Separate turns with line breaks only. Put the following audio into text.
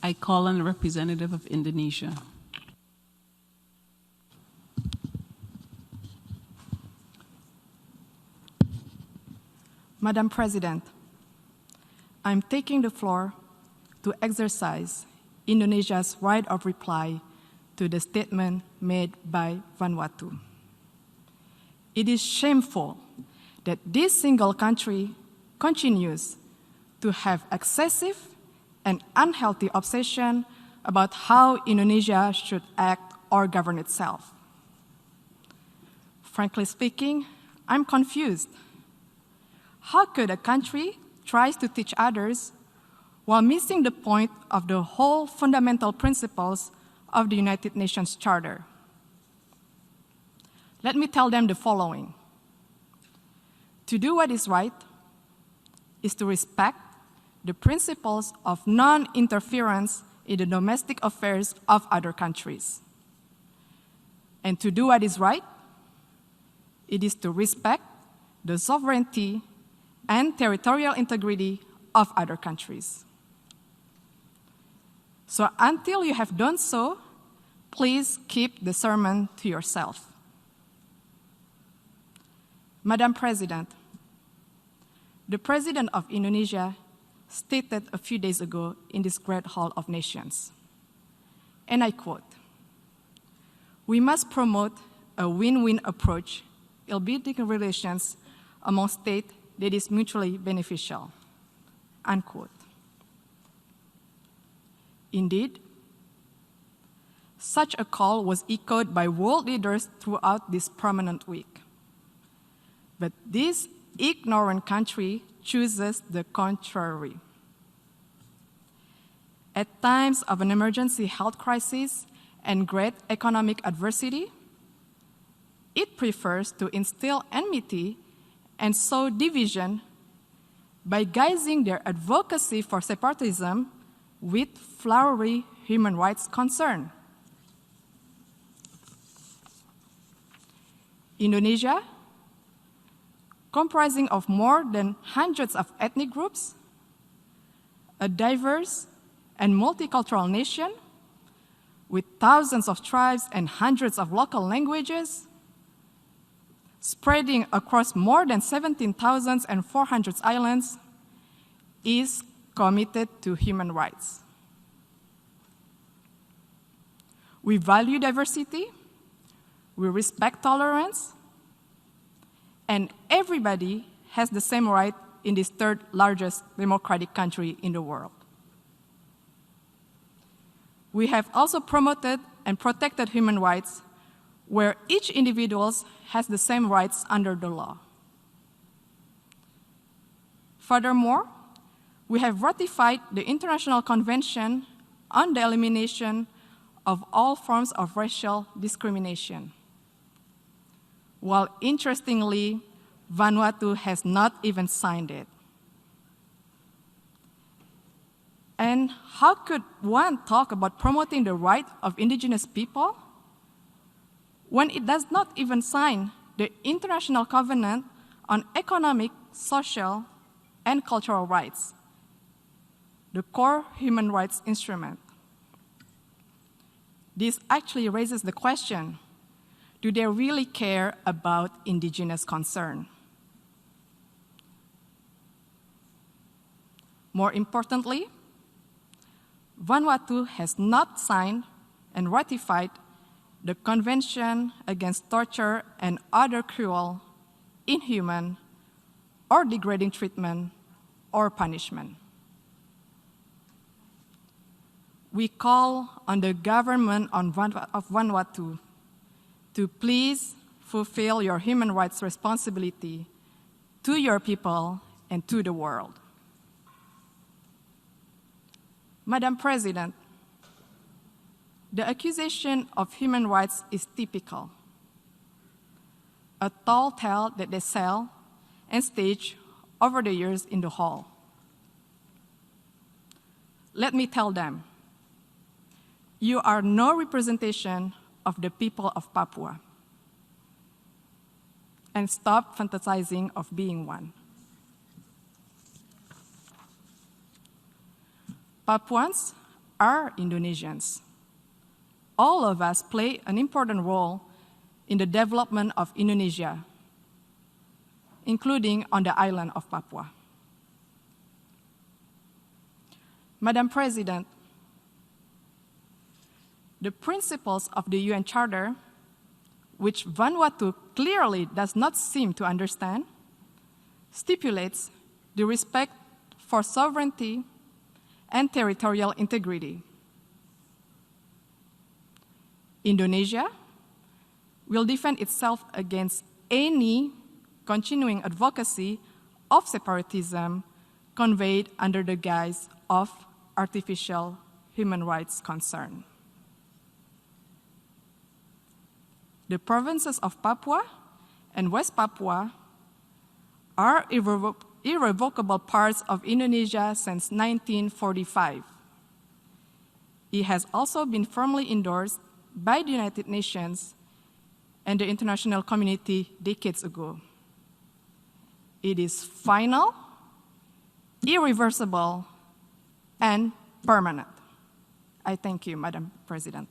I call on the representative of Indonesia.
Madam President, I'm taking the floor to exercise Indonesia's right of reply to the statement made by Vanuatu. It is shameful that this single country continues to have excessive and unhealthy obsession about how Indonesia should act or govern itself. Frankly speaking, I'm confused. How could a country try to teach others while missing the point of the whole fundamental principles of the United Nations Charter? Let me tell them the following. To do what is right is to respect the principles of non-interference in the domestic affairs of other countries. And to do what is right, it is to respect the sovereignty and territorial integrity of other countries. So until you have done so, please keep the sermon to yourself. Madam President, the President of Indonesia stated a few days ago in this great Hall of Nations, and I quote, "We must promote a win-win approach in building relations among states that is mutually beneficial," unquote. Indeed, such a call was echoed by world leaders throughout this prominent week. But this ignorant country chooses the contrary. At times of an emergency health crisis and great economic adversity, it prefers to instill enmity and sow division by guising their advocacy for separatism with flowery human rights concern. Indonesia, comprising of more than hundreds of ethnic groups, a diverse and multicultural nation with thousands of tribes and hundreds of local languages, spreading across more than 17,400 islands, is committed to human rights. We value diversity, we respect tolerance, and everybody has the same right in this third largest democratic country in the world. We have also promoted and protected human rights where each individual has the same rights under the law. Furthermore, we have ratified the International Convention on the Elimination of All Forms of Racial Discrimination, while interestingly, Vanuatu has not even signed it. And how could one talk about promoting the right of indigenous people when it does not even sign the International Covenant on Economic, Social, and Cultural Rights, the core human rights instrument? This actually raises the question, do they really care about indigenous concern? More importantly, Vanuatu has not signed and ratified the Convention Against Torture and Other Cruel, Inhuman, or Degrading Treatment or Punishment. We call on the government of Vanuatu to please fulfill your human rights responsibility to your people and to the world. Madam President, the accusation of human rights is typical, a tall tale that they sell and stage over the years in the hall. Let me tell them, you are no representation of the people of Papua, and stop fantasizing of being one. Papuans are Indonesians. All of us play an important role in the development of Indonesia, including on the island of Papua. Madam President, the principles of the UN Charter, which Vanuatu clearly does not seem to understand, stipulates the respect for sovereignty and territorial integrity. Indonesia will defend itself against any continuing advocacy of separatism conveyed under the guise of artificial human rights concern. The provinces of Papua and West Papua are irrevocable parts of Indonesia since 1945. It has also been firmly endorsed by the United Nations and the international community decades ago. It is final, irreversible, and permanent. I thank you, Madam President.